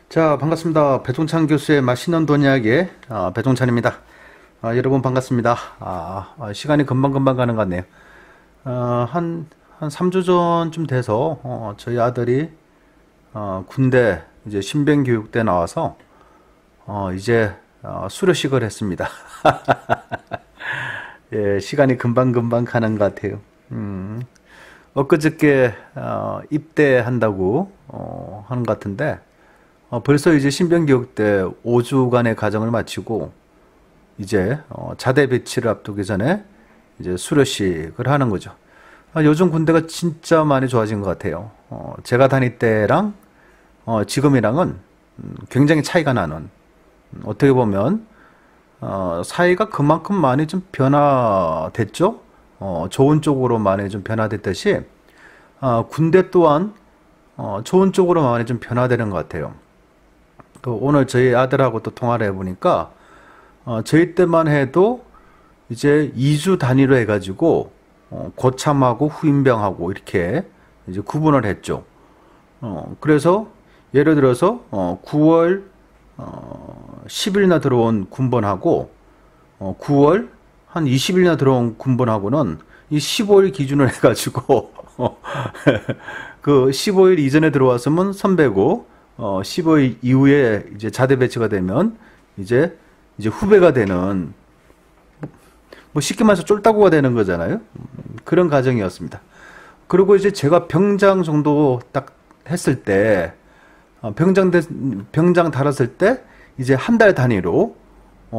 자, 반갑습니다. 배종찬 교수의 맛있는 돈 이야기, 배종찬입니다. 여러분 반갑습니다. 시간이 금방금방 가는 것 같네요. 한 3주 전쯤 돼서, 저희 아들이, 군대, 이제 신병교육대 나와서, 이제, 수료식을 했습니다. 예, 시간이 금방금방 가는 것 같아요. 엊그저께, 입대한다고, 하는 것 같은데, 벌써 이제 신병교육 때 5주간의 과정을 마치고 이제 자대 배치를 앞두기 전에 이제 수료식을 하는 거죠. 요즘 군대가 진짜 많이 좋아진 것 같아요. 제가 다닐 때랑 지금이랑은 굉장히 차이가 나는, 어떻게 보면 사이가 그만큼 많이 좀 변화됐죠. 좋은 쪽으로 많이 좀 변화됐듯이 군대 또한 좋은 쪽으로 많이 좀 변화되는 것 같아요. 오늘 저희 아들하고 또 통화를 해보니까, 저희 때만 해도 이제 2주 단위로 해가지고, 고참하고 후임병하고 이렇게 이제 구분을 했죠. 그래서 예를 들어서, 9월, 10일이나 들어온 군번하고, 9월 한 20일이나 들어온 군번하고는 이 15일 기준을 해가지고, 그 15일 이전에 들어왔으면 선배고, 15일 이후에 이제 자대 배치가 되면 이제 후배가 되는, 뭐 쉽게 말해서 쫄따구가 되는 거잖아요. 그런 과정이었습니다. 그리고 이제 제가 병장 정도 딱 했을 때, 병장 달았을 때 이제 한 달 단위로,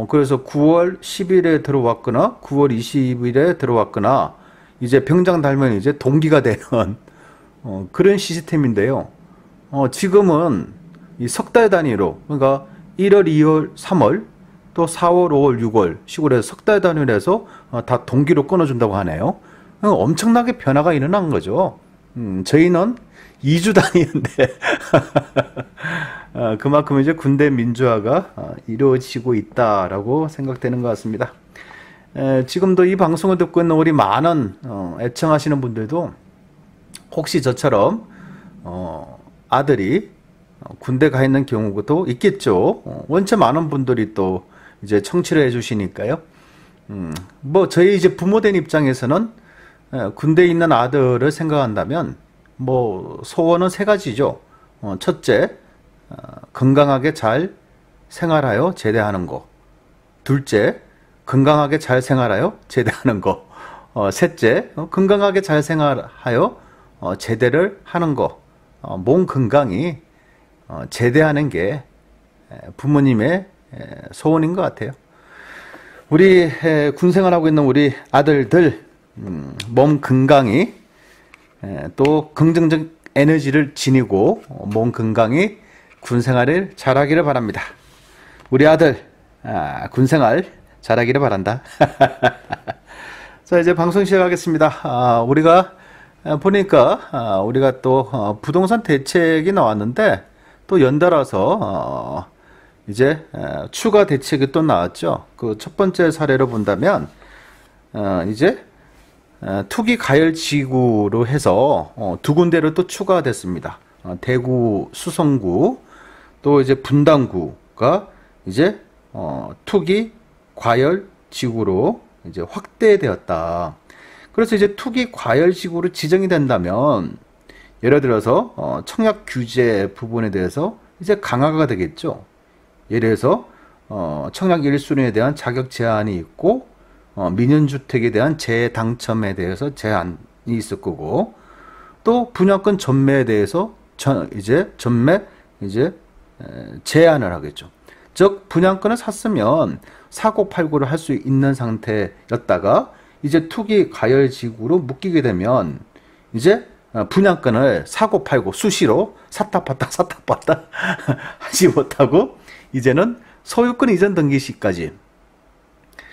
그래서 9월 10일에 들어왔거나 9월 20일에 들어왔거나 이제 병장 달면 이제 동기가 되는 그런 시스템인데요. 지금은 이 석 달 단위로, 그러니까 1월, 2월, 3월, 또 4월, 5월, 6월 식으로 해서 석 달 단위로 해서 다 동기로 끊어준다고 하네요. 엄청나게 변화가 일어난 거죠. 저희는 2주 단위인데 그만큼 이제 군대 민주화가 이루어지고 있다라고 생각되는 것 같습니다. 지금도 이 방송을 듣고 있는 우리 많은 애청하시는 분들도 혹시 저처럼 아들이 군대 가 있는 경우도 있겠죠. 원체 많은 분들이 또 이제 청취를 해주시니까요. 뭐 저희 이제 부모된 입장에서는 군대에 있는 아들을 생각한다면 뭐 소원은 세 가지죠. 첫째, 건강하게 잘 생활하여 제대하는 거. 둘째, 건강하게 잘 생활하여 제대하는 거. 셋째, 건강하게 잘 생활하여 제대를 하는 거. 몸 건강이 제대하는 게 부모님의 소원인 것 같아요. 우리 군 생활하고 있는 우리 아들들, 몸 건강히 또 긍정적 에너지를 지니고 몸 건강히 군 생활을 잘하기를 바랍니다. 우리 아들 군 생활 잘하기를 바란다. 자, 이제 방송 시작하겠습니다. 우리가 보니까 우리가 또 부동산 대책이 나왔는데 또 연달아서 이제 추가 대책이 또 나왔죠. 그 첫 번째 사례로 본다면 이제 투기 가열 지구로 해서 두 군데로 또 추가됐습니다. 대구 수성구 또 이제 분당구가 이제 투기 과열 지구로 이제 확대되었다. 그래서 이제 투기 과열 지구로 지정이 된다면 예를 들어서 청약 규제 부분에 대해서 이제 강화가 되겠죠. 예를 들어서 청약 1순위에 대한 자격 제한이 있고 민연주택에 대한 재당첨에 대해서 제한이 있을 거고 또 분양권 전매에 대해서 이제 제한을 하겠죠. 즉 분양권을 샀으면 사고팔고를 할 수 있는 상태였다가 이제 투기 가열지구로 묶이게 되면 이제 분양권을 사고팔고 수시로 샀다 팔다 하지 못하고 이제는 소유권 이전 등기 시까지.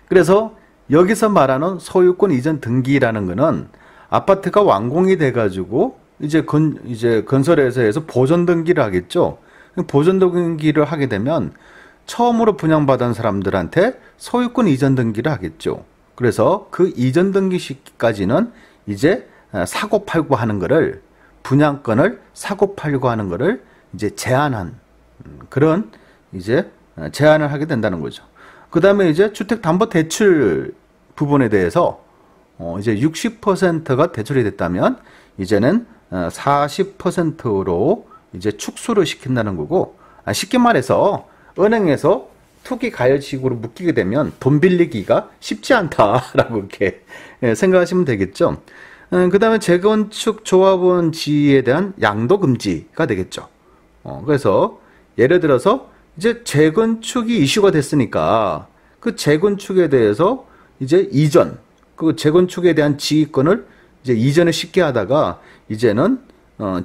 그래서 여기서 말하는 소유권 이전 등기라는 거는 아파트가 완공이 돼가지고 이제 건설회사에서 보존 등기를 하겠죠. 보존 등기를 하게 되면 처음으로 분양받은 사람들한테 소유권 이전 등기를 하겠죠. 그래서 그 이전 등기 시기까지는 이제 사고팔고 하는 거를, 분양권을 사고팔고 하는 거를 이제 제한한 그런 이제 제한을 하게 된다는 거죠. 그 다음에 이제 주택담보대출 부분에 대해서 이제 60%가 대출이 됐다면 이제는 40%로 이제 축소를 시킨다는 거고, 쉽게 말해서 은행에서 투기 가열식으로 묶이게 되면 돈 빌리기가 쉽지 않다라고 이렇게 생각하시면 되겠죠. 그 다음에 재건축 조합원 지위에 대한 양도 금지가 되겠죠. 그래서 예를 들어서 이제 재건축이 이슈가 됐으니까 그 재건축에 대해서 이제 그 재건축에 대한 지휘권을 이제 이전을 쉽게 하다가 이제는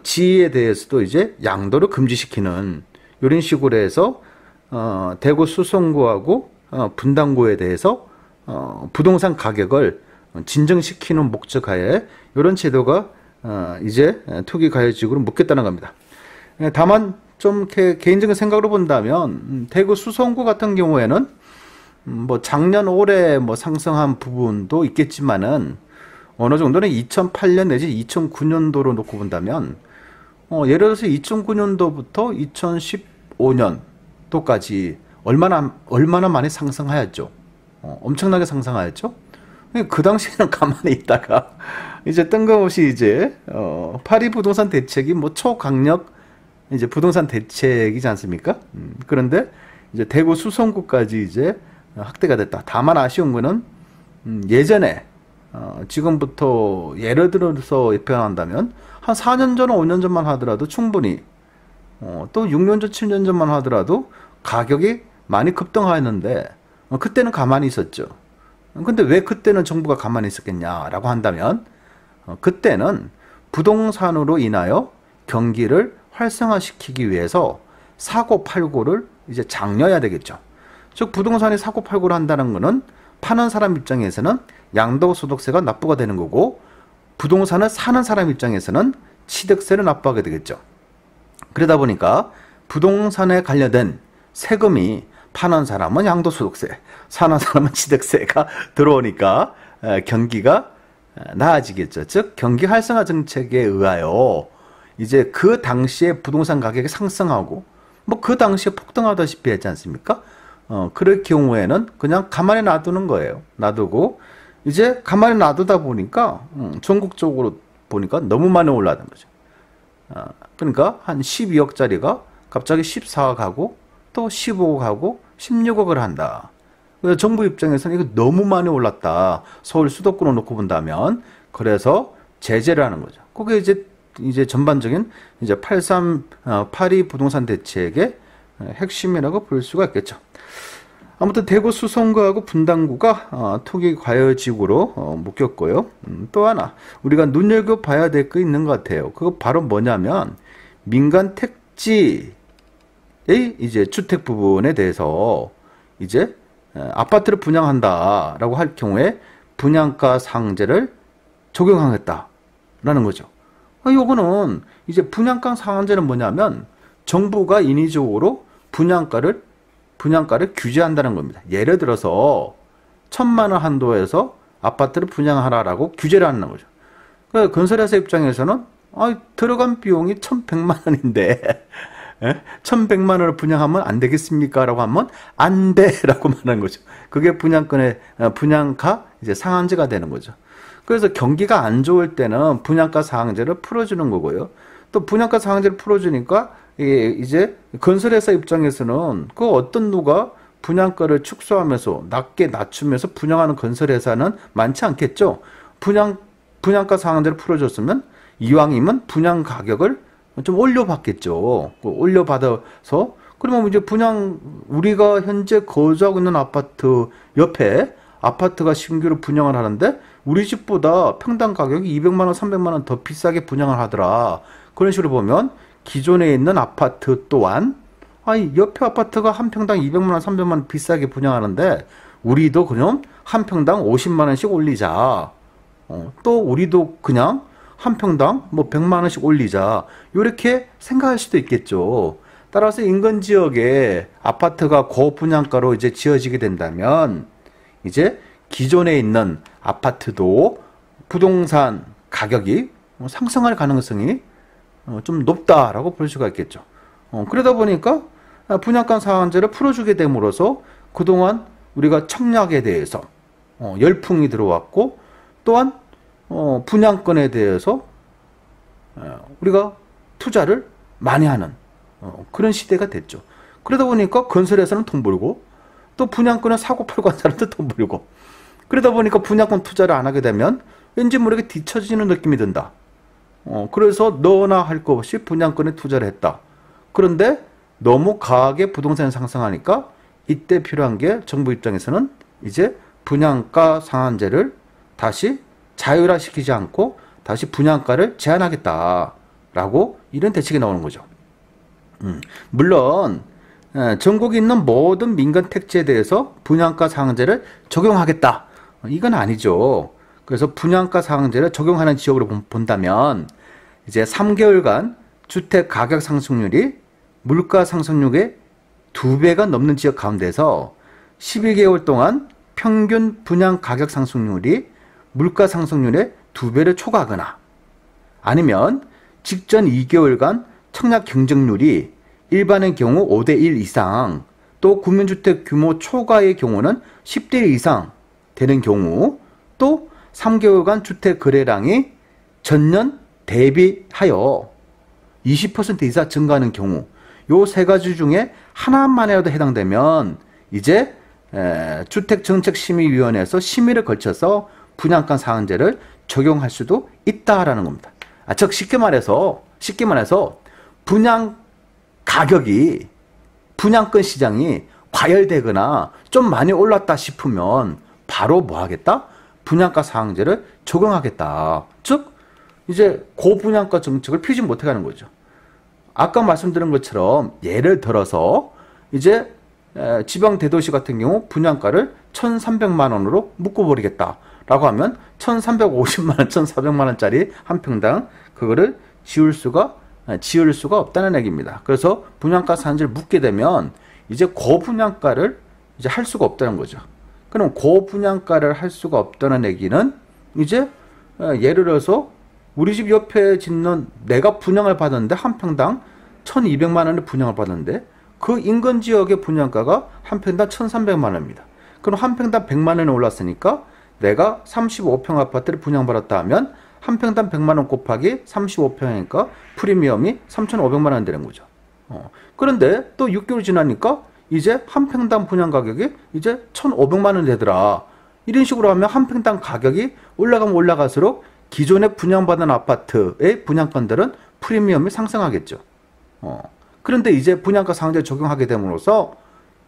지위에 대해서도 이제 양도를 금지시키는 이런 식으로 해서 대구 수성구하고 분당구에 대해서 부동산 가격을 진정시키는 목적하에 이런 제도가 이제 투기 가해직으로 묶였다는 겁니다. 다만 좀 개인적인 생각으로 본다면 대구 수성구 같은 경우에는 뭐 작년 올해 뭐 상승한 부분도 있겠지만은 어느 정도는 2008년 내지 2009년도로 놓고 본다면 예를 들어서 2009년도부터 2015년도까지 얼마나 많이 상승하였죠. 엄청나게 상승하였죠. 그 당시에는 가만히 있다가 이제 뜬금없이 이제 파리 부동산 대책이 뭐 초강력 이제 부동산 대책이지 않습니까? 그런데 이제 대구 수성구까지 이제 확대가 됐다. 다만 아쉬운 거는 예전에 지금부터 예를 들어서 표현한다면 한 4년 전, 5년 전만 하더라도 충분히 또 6년 전, 7년 전만 하더라도 가격이 많이 급등하였는데 그때는 가만히 있었죠. 근데 왜 그때는 정부가 가만히 있었겠냐라고 한다면 그때는 부동산으로 인하여 경기를 활성화시키기 위해서 사고팔고를 이제 장려해야 되겠죠. 즉 부동산이 사고팔고를 한다는 것은 파는 사람 입장에서는 양도소득세가 납부가 되는 거고 부동산을 사는 사람 입장에서는 취득세를 납부하게 되겠죠. 그러다 보니까 부동산에 관련된 세금이 파는 사람은 양도소득세, 사는 사람은 취득세가 들어오니까 경기가 나아지겠죠. 즉 경기 활성화 정책에 의하여 이제 그 당시에 부동산 가격이 상승하고 뭐 그 당시에 폭등하다시피 했지 않습니까? 그럴 경우에는 그냥 가만히 놔두는 거예요. 놔두고 이제 가만히 놔두다 보니까 전국적으로 보니까 너무 많이 올라가는 거죠. 그러니까 한 12억짜리가 갑자기 14억 하고 또 15억 하고 16억을 한다. 그래서 정부 입장에서는 이거 너무 많이 올랐다. 서울 수도권을 놓고 본다면 그래서 제재를 하는 거죠. 그게 이제 전반적인 이제 82 부동산 대책의 핵심이라고 볼 수가 있겠죠. 아무튼 대구 수성구하고 분당구가 투기 과열지구로 묶였고요. 또 하나 우리가 눈여겨봐야 될 거 있는 것 같아요. 그거 바로 뭐냐면 민간 택지의 이제 주택 부분에 대해서 이제 아파트를 분양한다라고 할 경우에 분양가 상한제를 적용하겠다라는 거죠. 요거는 이제 분양가 상한제는 뭐냐면 정부가 인위적으로 분양가를 규제한다는 겁니다. 예를 들어서 1,000만 원 한도에서 아파트를 분양하라라고 규제를 하는 거죠. 그러니까 건설회사 입장에서는 들어간 비용이 1,100만 원인데 1,100만 원을 분양하면 안 되겠습니까? 라고 하면 안 돼라고 말하는 거죠. 그게 분양가 이제 상한제가 되는 거죠. 그래서 경기가 안 좋을 때는 분양가 상한제를 풀어주는 거고요. 또 분양가 상한제를 풀어주니까 이제 건설회사 입장에서는 그 어떤 누가 분양가를 축소하면서 낮게 낮추면서 분양하는 건설회사는 많지 않겠죠. 분양가 상한제를 풀어줬으면 이왕이면 분양 가격을 좀 올려받겠죠. 올려받아서 그러면 이제 우리가 현재 거주하고 있는 아파트 옆에 아파트가 신규로 분양을 하는데 우리 집보다 평당 가격이 200만 원, 300만 원 더 비싸게 분양을 하더라. 그런 식으로 보면 기존에 있는 아파트 또한 옆에 아파트가 한 평당 200만 원, 300만 원 비싸게 분양하는데 우리도 그냥 한 평당 50만 원씩 올리자. 또 우리도 그냥 한 평당 뭐 100만 원씩 올리자. 이렇게 생각할 수도 있겠죠. 따라서 인근 지역에 아파트가 고분양가로 이제 지어지게 된다면 이제 기존에 있는 아파트도 부동산 가격이 상승할 가능성이 좀 높다라고 볼 수가 있겠죠. 그러다 보니까 분양가 상한제를 풀어주게 됨으로써 그동안 우리가 청약에 대해서 열풍이 들어왔고, 또한 분양권에 대해서 우리가 투자를 많이 하는 그런 시대가 됐죠. 그러다 보니까 건설에서는 돈 벌고, 또 분양권에 사고 팔고 한 사람도 돈 벌고, 그러다 보니까 분양권 투자를 안 하게 되면 왠지 모르게 뒤처지는 느낌이 든다. 그래서 너나 할 것 없이 분양권에 투자를 했다. 그런데 너무 과하게 부동산이 상승하니까 이때 필요한 게 정부 입장에서는 이제 분양가 상한제를 다시 자율화시키지 않고 다시 분양가를 제한하겠다라고 이런 대책이 나오는 거죠. 물론 전국에 있는 모든 민간 택지에 대해서 분양가 상한제를 적용하겠다. 이건 아니죠. 그래서 분양가 상한제를 적용하는 지역으로 본다면 이제 3개월간 주택 가격 상승률이 물가 상승률의 2배가 넘는 지역 가운데서 12개월 동안 평균 분양 가격 상승률이 물가 상승률의 2배를 초과하거나, 아니면 직전 2개월간 청약 경쟁률이 일반의 경우 5대1 이상, 또 국민주택 규모 초과의 경우는 10대1 이상 되는 경우, 또 3개월간 주택 거래량이 전년 대비하여 20% 이상 증가하는 경우, 요 세 가지 중에 하나만이라도 해당되면 이제 주택정책심의위원회에서 심의를 거쳐서 분양가 상한제를 적용할 수도 있다라는 겁니다. 즉 쉽게 말해서 분양 가격이, 분양권 시장이 과열되거나 좀 많이 올랐다 싶으면 바로 뭐 하겠다? 분양가 상한제를 적용하겠다. 즉 이제 고분양가 정책을 피지 못해 가는 거죠. 아까 말씀드린 것처럼 예를 들어서 이제 지방 대도시 같은 경우 분양가를 1,300만 원으로 묶어버리겠다라고 하면 1,350만 원, 1,400만 원짜리 한 평당 그거를 지을 수가 없다는 얘기입니다. 그래서 분양가 상한제를 묶게 되면 이제 고분양가를 이제 할 수가 없다는 거죠. 그럼 고분양가를 할 수가 없다는 얘기는 이제 예를 들어서 우리 집 옆에 짓는, 내가 분양을 받았는데 한 평당 1,200만 원을 분양을 받았는데 그 인근 지역의 분양가가 한 평당 1,300만 원입니다. 그럼 한 평당 100만 원이 올랐으니까 내가 35평 아파트를 분양받았다 하면 한 평당 100만 원 곱하기 35평이니까 프리미엄이 3,500만 원 되는 거죠. 그런데 또 6개월 지나니까 이제 한 평당 분양 가격이 이제 1,500만 원 되더라. 이런 식으로 하면 한 평당 가격이 올라가면 올라갈수록 기존에 분양받은 아파트의 분양권들은 프리미엄이 상승하겠죠. 그런데 이제 분양가 상한제 적용하게 됨으로써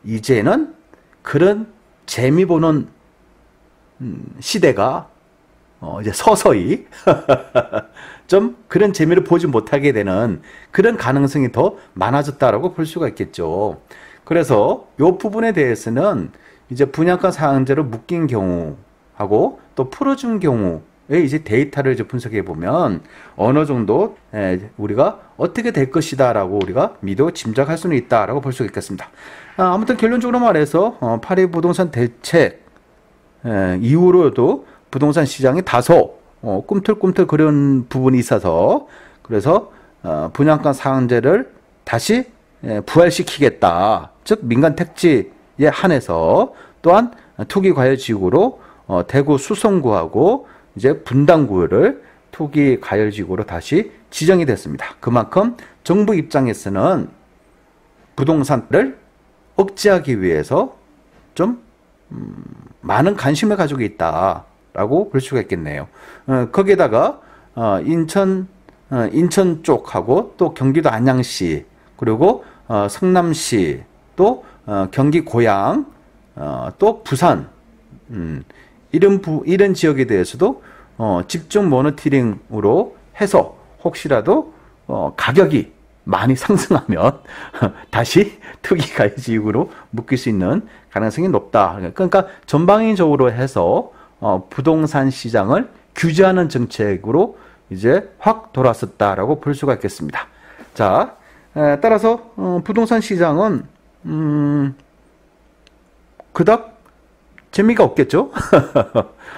이제는 그런 재미 보는 시대가 이제 서서히 좀 그런 재미를 보지 못하게 되는 그런 가능성이 더 많아졌다라고 볼 수가 있겠죠. 그래서 이 부분에 대해서는 이제 분양가 상한제로 묶인 경우하고 또 풀어준 경우의 이제 데이터를 이제 분석해 보면 어느 정도 우리가 어떻게 될 것이다라고 우리가 미도 짐작할 수는 있다라고 볼 수 있겠습니다. 아무튼 결론적으로 말해서 8.2 부동산 대책 이후로도 부동산 시장이 다소 꿈틀꿈틀 그런 부분이 있어서, 그래서 분양가 상한제를 다시 부활시키겠다. 즉 민간 택지에 한해서, 또한 투기 과열 지구로 대구 수성구하고 이제 분당구를 투기 과열 지구로 다시 지정이 됐습니다. 그만큼 정부 입장에서는 부동산을 억제하기 위해서 좀 많은 관심을 가지고 있다라고 볼 수가 있겠네요. 거기에다가 인천 쪽하고 또 경기도 안양시, 그리고 성남시, 또 경기 고양, 또 부산, 이런 지역에 대해서도 집중 모니터링으로 해서 혹시라도 가격이 많이 상승하면 다시 투기 과열 지역으로 묶일 수 있는 가능성이 높다. 그러니까 전방위적으로 해서 부동산 시장을 규제하는 정책으로 이제 확 돌아섰다라고 볼 수가 있겠습니다. 자, 따라서 부동산 시장은 그닥 재미가 없겠죠?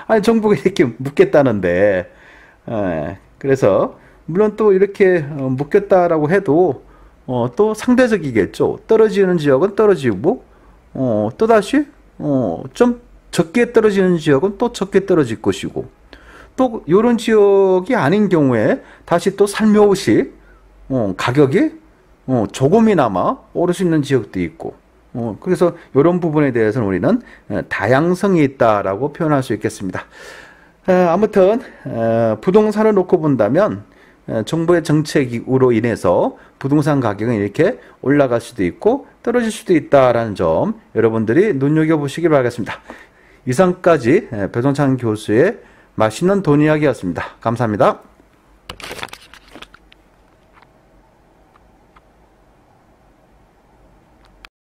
아니, 정부가 이렇게 묶겠다는데, 그래서 물론 또 이렇게 묶였다라고 해도 또 상대적이겠죠. 떨어지는 지역은 떨어지고, 또다시, 좀 적게 떨어지는 지역은 또 적게 떨어질 것이고, 또 이런 지역이 아닌 경우에 다시 또 살며시, 가격이, 조금이나마 오를 수 있는 지역도 있고, 그래서 이런 부분에 대해서는 우리는 다양성이 있다라고 표현할 수 있겠습니다. 아무튼 부동산을 놓고 본다면 정부의 정책으로 인해서 부동산 가격은 이렇게 올라갈 수도 있고 떨어질 수도 있다라는 점 여러분들이 눈여겨보시기 바라겠습니다. 이상까지 배동찬 교수의 맛있는 돈 이야기였습니다. 감사합니다.